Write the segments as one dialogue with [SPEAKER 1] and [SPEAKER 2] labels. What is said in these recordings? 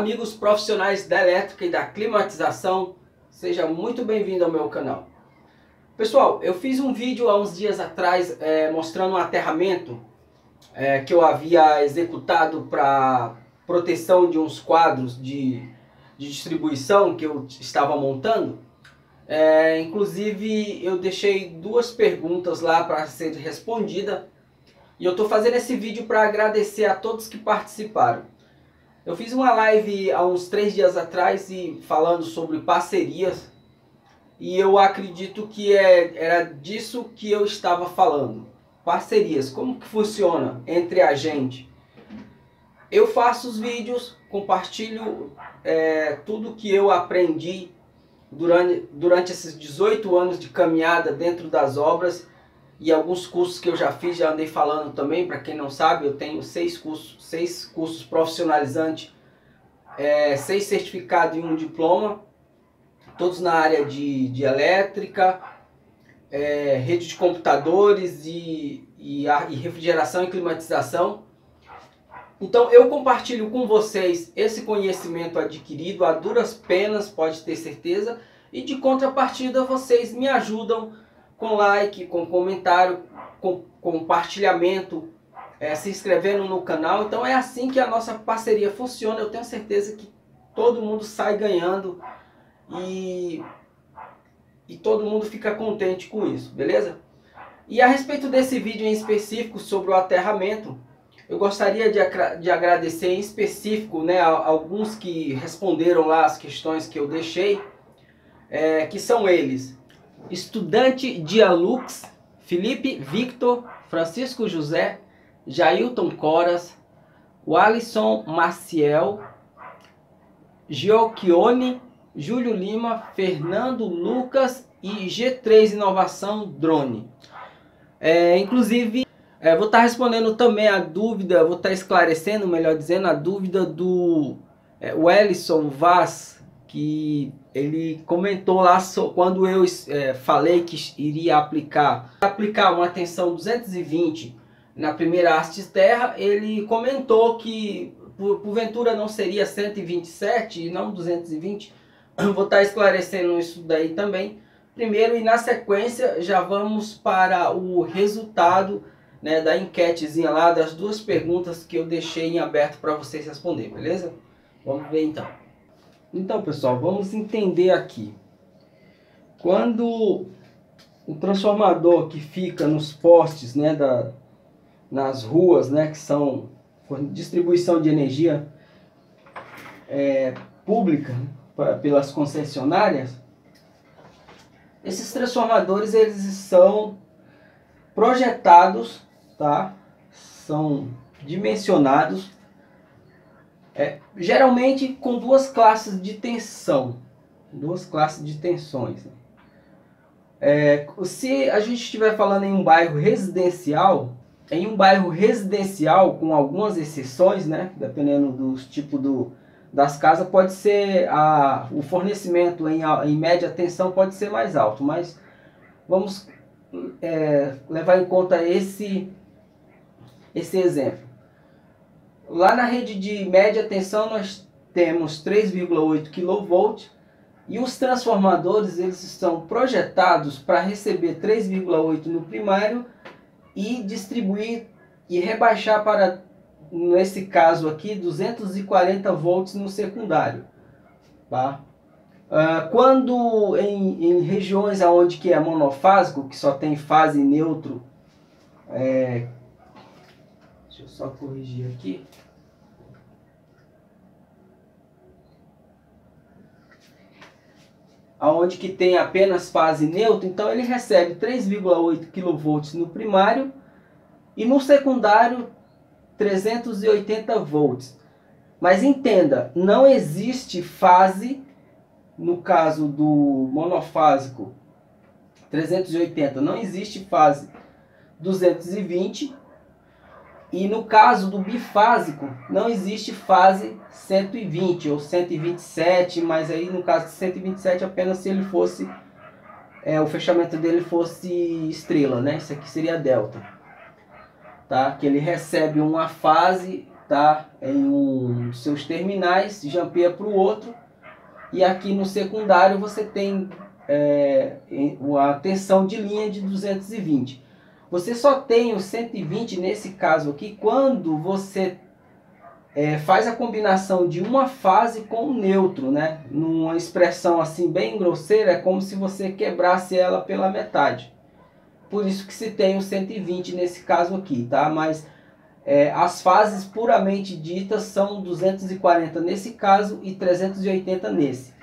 [SPEAKER 1] amigos profissionais da elétrica e da climatização, seja muito bem-vindo ao meu canal. Pessoal, eu fiz um vídeo há uns dias atrás mostrando um aterramento que eu havia executado para proteção de uns quadros de distribuição que eu estava montando. Inclusive eu deixei duas perguntas lá para ser respondida e eu estou fazendo esse vídeo para agradecer a todos que participaram. Eu fiz uma live há uns 3 dias atrás falando sobre parcerias e eu acredito que era disso que eu estava falando. Parcerias, como que funciona entre a gente? Eu faço os vídeos, compartilho tudo que eu aprendi durante esses 18 anos de caminhada dentro das obras e alguns cursos que eu já fiz, já andei falando também. Para quem não sabe, eu tenho 6 cursos profissionalizantes, 6 certificados e 1 diploma, todos na área de elétrica, rede de computadores e refrigeração e climatização. Então eu compartilho com vocês esse conhecimento adquirido a duras penas, pode ter certeza, e de contrapartida vocês me ajudam com like, com comentário, com compartilhamento, se inscrevendo no canal. Então é assim que a nossa parceria funciona. Eu tenho certeza que todo mundo sai ganhando e todo mundo fica contente com isso, beleza? E a respeito desse vídeo em específico sobre o aterramento, eu gostaria de agradecer em específico, alguns que responderam lá as questões que eu deixei, que são eles: Estudante Dialux, Felipe Victor, Francisco José, Jailton Coras, Walisson Maciel, Giochione, Júlio Lima, Fernando Lucas e G3 Inovação Drone. Inclusive, vou estar respondendo também a dúvida, vou estar esclarecendo, melhor dizendo, a dúvida do Wellison Vaz, que ele comentou lá quando eu falei que iria aplicar uma tensão 220 na primeira haste terra. Ele comentou que porventura não seria 127 e não 220. Vou estar esclarecendo isso daí também primeiro, e na sequência já vamos para o resultado da enquetezinha lá, das duas perguntas que eu deixei em aberto para vocês responder, beleza? Vamos ver então. Então, pessoal, vamos entender aqui. Quando o transformador que fica nos postes, nas ruas, que são distribuição de energia pública pelas concessionárias, esses transformadores eles são projetados, tá? São dimensionados geralmente com duas classes de tensão, duas classes de tensões. Se a gente estiver falando em um bairro residencial, com algumas exceções, dependendo dos tipos das casas, pode ser o fornecimento em média tensão pode ser mais alto, mas vamos levar em conta esse exemplo. Lá na rede de média tensão nós temos 3,8 kV e os transformadores eles estão projetados para receber 3,8 no primário e distribuir e rebaixar para, nesse caso aqui, 240 volts no secundário, tá? Quando em regiões onde que é monofásico, que só tem fase neutro, deixa eu só corrigir aqui. Aonde que tem apenas fase neutra, então ele recebe 3,8 kV no primário e no secundário 380 volts. Mas entenda, não existe fase, no caso do monofásico 380, não existe fase 220, e no caso do bifásico não existe fase 120 ou 127, mas aí no caso de 127 apenas se ele fosse o fechamento dele fosse estrela, isso aqui seria delta, tá? Que ele recebe uma fase tá, em um dos seus terminais, jampeia para o outro, e aqui no secundário você tem a tensão de linha de 220. Você só tem o 120 nesse caso aqui quando você faz a combinação de uma fase com o neutro, né? Numa expressão assim bem grosseira, é como se você quebrasse ela pela metade. Por isso que se tem o 120 nesse caso aqui, tá? Mas as fases puramente ditas são 240 nesse caso e 380 nesse.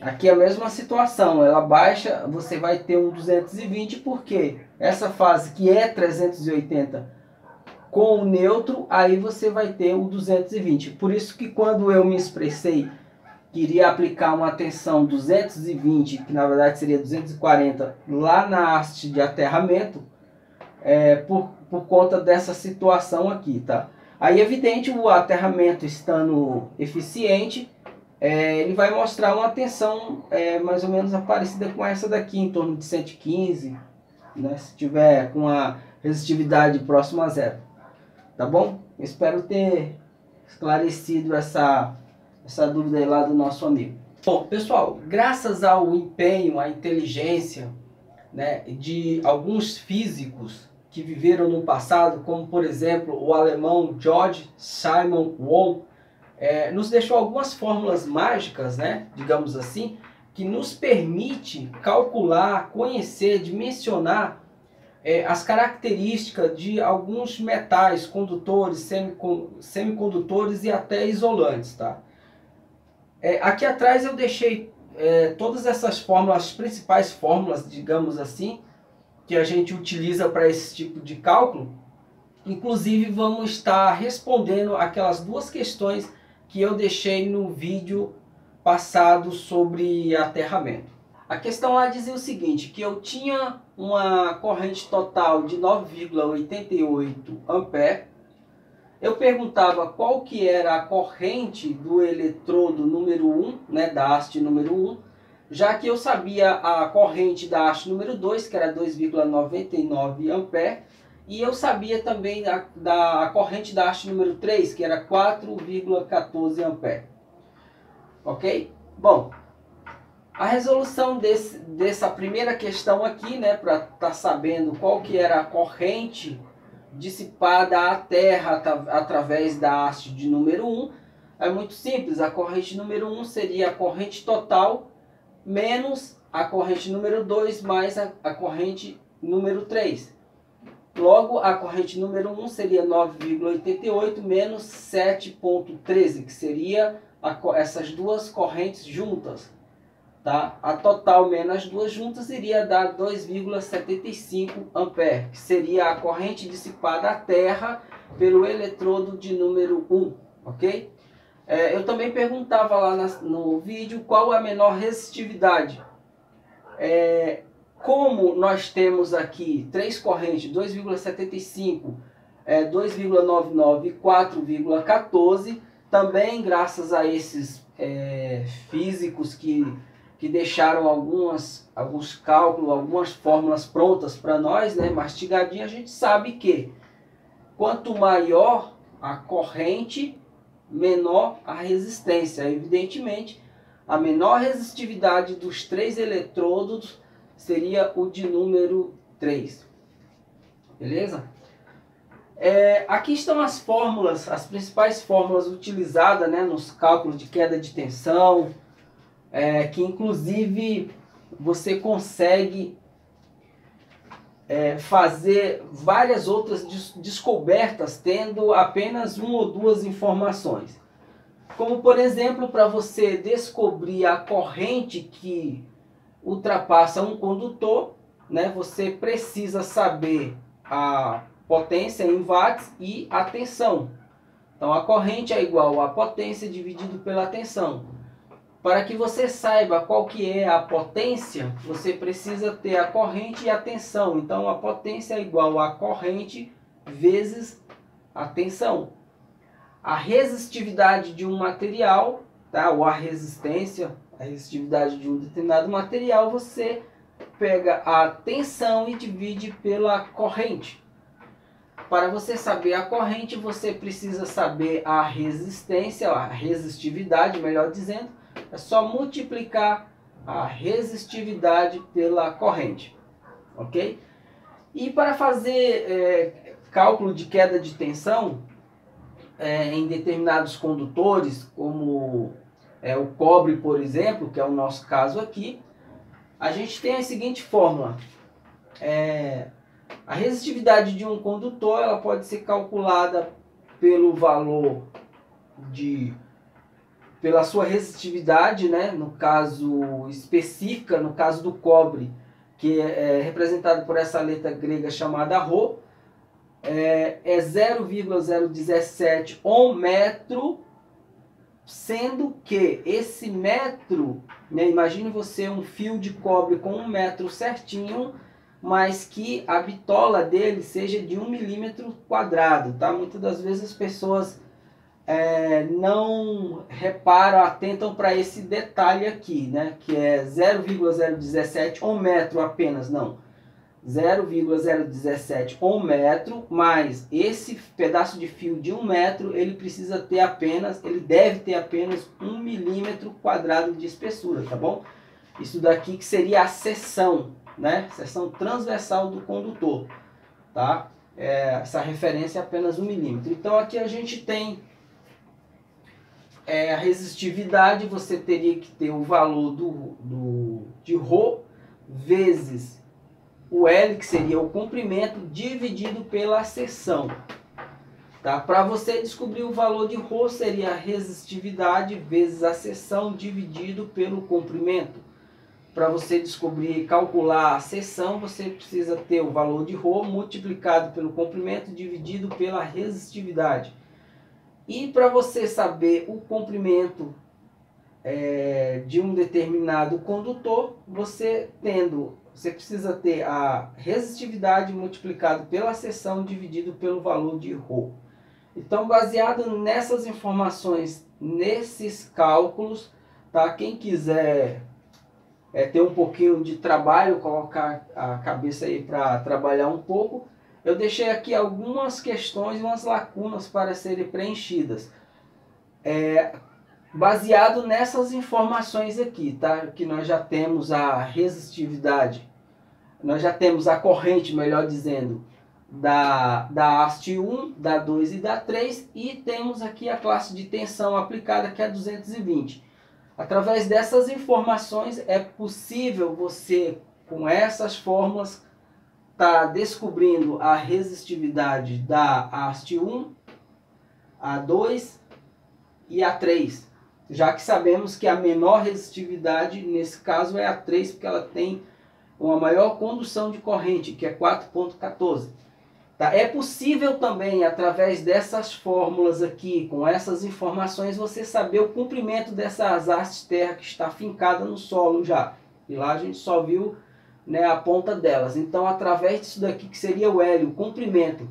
[SPEAKER 1] Aqui é a mesma situação, ela baixa, você vai ter um 220, porque essa fase que é 380 com o neutro, aí você vai ter o 220. Por isso que quando eu me expressei que iria aplicar uma tensão 220, que na verdade seria 240, lá na haste de aterramento, por conta dessa situação aqui, tá? Aí, evidente, o aterramento estando eficiente, ele vai mostrar uma tensão mais ou menos parecida com essa daqui, em torno de 115, né? Se tiver com a resistividade próxima a zero. Tá bom? Espero ter esclarecido essa dúvida aí lá do nosso amigo. Bom, pessoal, graças ao empenho, à inteligência, né, de alguns físicos que viveram no passado, como por exemplo o alemão George Simon Ohm, nos deixou algumas fórmulas mágicas, né, digamos assim, que nos permite calcular, conhecer, dimensionar as características de alguns metais, condutores, semicondutores e até isolantes, tá? Aqui atrás eu deixei todas essas fórmulas, as principais fórmulas, digamos assim, que a gente utiliza para esse tipo de cálculo. Inclusive vamos estar respondendo aquelas duas questões que eu deixei no vídeo passado sobre aterramento. A questão lá dizia o seguinte, que eu tinha uma corrente total de 9,88 ampere. Eu perguntava qual que era a corrente do eletrodo número 1, né, da haste número 1, já que eu sabia a corrente da haste número 2, que era 2,99 ampere, e eu sabia também da corrente da haste número 3, que era 4,14 ampere. Ok? Bom, a resolução dessa primeira questão aqui, né, para estar sabendo qual que era a corrente dissipada à Terra através da haste de número 1, é muito simples. A corrente número 1 seria a corrente total menos a corrente número 2 mais a corrente número 3. Logo, a corrente número 1 seria 9,88 menos 7,13, que seria essas duas correntes juntas. Tá? A total menos as duas juntas iria dar 2,75 ampere, que seria a corrente dissipada à Terra pelo eletrodo de número 1, ok? Eu também perguntava lá no vídeo qual a menor resistividade. Como nós temos aqui três correntes, 2,75, 2,99 e 4,14, também graças a esses físicos que deixaram alguns cálculos, algumas fórmulas prontas para nós, né, mastigadinha, a gente sabe que quanto maior a corrente, menor a resistência. Evidentemente, a menor resistividade dos três eletrodos seria o de número 3. Beleza? Aqui estão as fórmulas, as principais fórmulas utilizadas, né, nos cálculos de queda de tensão, que inclusive você consegue fazer várias outras descobertas tendo apenas uma ou duas informações. Como por exemplo, para você descobrir a corrente que ultrapassa um condutor, né, você precisa saber a potência em watts e a tensão. Então a corrente é igual a potência dividido pela tensão. Para que você saiba qual que é a potência, você precisa ter a corrente e a tensão. Então a potência é igual a corrente vezes a tensão. A resistividade de um material, tá? Ou a resistividade de um determinado material, você pega a tensão e divide pela corrente. para você saber a corrente, você precisa saber a resistência, a resistividade, melhor dizendo. É só multiplicar a resistividade pela corrente, ok? E para fazer cálculo de queda de tensão em determinados condutores, como o cobre, por exemplo, que é o nosso caso aqui, a gente tem a seguinte fórmula. A resistividade de um condutor ela pode ser calculada pelo valor pela sua resistividade, né? No caso específica, no caso do cobre, que é representado por essa letra grega chamada Rho, é 0,017 ohm metro, sendo que esse metro, né, imagine você um fio de cobre com 1 metro certinho, mas que a bitola dele seja de 1 milímetro quadrado, tá? Muitas das vezes as pessoas não reparam, atentam para esse detalhe aqui, né? Que é 0,017 ohm metro apenas, não. 0,017 ohm metro, mais esse pedaço de fio de 1 metro, ele deve ter apenas 1 milímetro quadrado de espessura, tá bom? Isso daqui que seria a seção, né? Seção transversal do condutor, tá? Essa referência é apenas 1 milímetro. Então aqui a gente tem a resistividade, você teria que ter o valor de Rho vezes o L, que seria o comprimento, dividido pela seção. Tá? Para você descobrir o valor de Rho, seria a resistividade vezes a seção dividido pelo comprimento. Para você descobrir e calcular a seção, você precisa ter o valor de Rho multiplicado pelo comprimento dividido pela resistividade. E para você saber o comprimento de um determinado condutor, você precisa ter a resistividade multiplicado pela seção dividido pelo valor de Rho. Então, baseado nessas informações, nesses cálculos, tá? Quem quiser ter um pouquinho de trabalho, colocar a cabeça aí para trabalhar um pouco, eu deixei aqui algumas questões e umas lacunas para serem preenchidas. Baseado nessas informações aqui, tá? Que nós já temos a resistividade, nós já temos a corrente, melhor dizendo, da haste 1, da 2 e da 3, e temos aqui a classe de tensão aplicada, que é 220. Através dessas informações é possível você, com essas fórmulas, tá descobrindo a resistividade da haste 1, a 2 e a 3. Já que sabemos que a menor resistividade nesse caso é a 3, porque ela tem uma maior condução de corrente, que é 4,14. Tá? É possível também, através dessas fórmulas aqui, com essas informações, você saber o comprimento dessas hastes terra que está fincada no solo já. E lá a gente só viu, né, a ponta delas. Então, através disso daqui, que seria o L, o comprimento.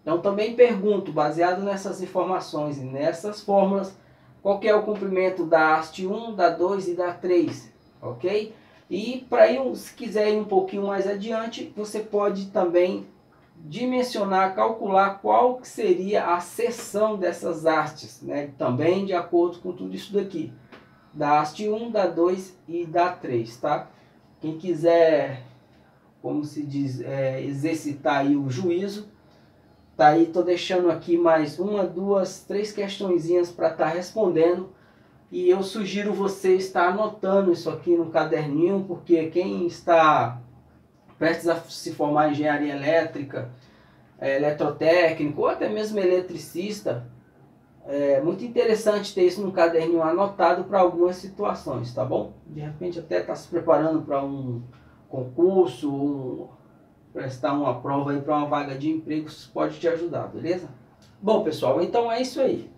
[SPEAKER 1] Então, também pergunto, baseado nessas informações e nessas fórmulas, qual que é o comprimento da haste 1, da 2 e da 3, ok? E para se quiser ir um pouquinho mais adiante, você pode também dimensionar, calcular qual que seria a seção dessas hastes, né? Também de acordo com tudo isso daqui, da haste 1, da 2 e da 3, tá? Quem quiser, como se diz, exercitar aí o juízo, tá aí, tô deixando aqui mais 1, 2, 3 questõezinhas para estar respondendo. E eu sugiro você estar anotando isso aqui no caderninho, porque quem está prestes a se formar em engenharia elétrica, eletrotécnico ou até mesmo eletricista, é muito interessante ter isso no caderninho anotado para algumas situações, tá bom? De repente até está se preparando para um concurso, prestar uma prova aí para uma vaga de emprego, isso pode te ajudar, beleza? Bom, pessoal, então é isso aí.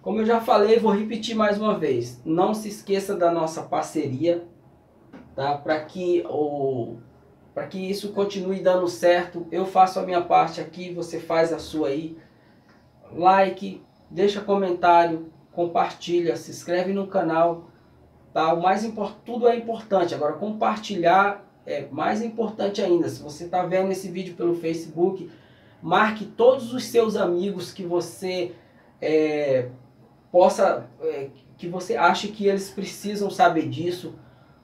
[SPEAKER 1] Como eu já falei, vou repetir mais uma vez. Não se esqueça da nossa parceria, tá? Para que isso continue dando certo, eu faço a minha parte aqui, você faz a sua aí. Like, deixa comentário, compartilha, se inscreve no canal, tá? O mais importante, tudo é importante. Agora, compartilhar é mais importante ainda, se você está vendo esse vídeo pelo Facebook, marque todos os seus amigos que você que você acha que eles precisam saber disso,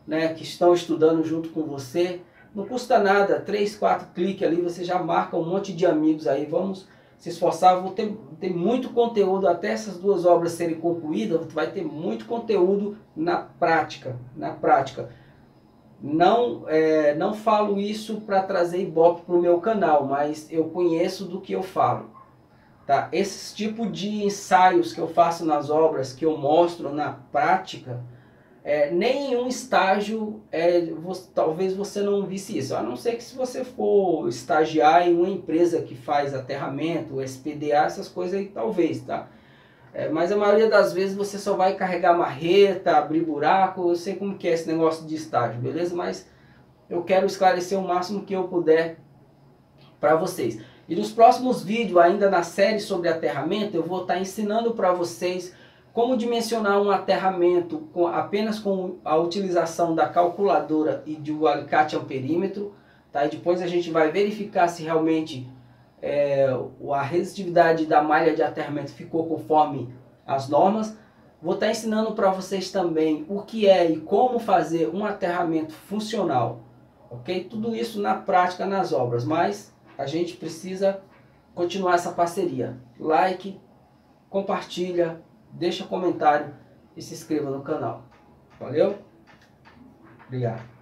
[SPEAKER 1] né, que estão estudando junto com você. Não custa nada, 3, 4 cliques ali, você já marca um monte de amigos aí. Vamos se esforçar, vou ter muito conteúdo até essas 2 obras serem concluídas, vai ter muito conteúdo na prática, Não falo isso para trazer ibope para o meu canal, mas eu conheço do que eu falo. Tá? Esse tipo de ensaios que eu faço nas obras, que eu mostro na prática, nem em um estágio, talvez você não visse isso. A não ser que se você for estagiar em uma empresa que faz aterramento, SPDA, essas coisas aí, talvez, tá? Mas a maioria das vezes você só vai carregar marreta, abrir buraco, eu sei como que é esse negócio de estágio, beleza? Mas eu quero esclarecer o máximo que eu puder para vocês. E nos próximos vídeos, ainda na série sobre aterramento, eu vou estar ensinando para vocês como dimensionar um aterramento apenas com a utilização da calculadora e do alicate amperímetro. Tá? E depois a gente vai verificar se realmente a resistividade da malha de aterramento ficou conforme as normas. Vou estar ensinando para vocês também o que é e como fazer um aterramento funcional. Ok? Tudo isso na prática nas obras, mas a gente precisa continuar essa parceria. Like, compartilha, deixa comentário e se inscreva no canal. Valeu? Obrigado.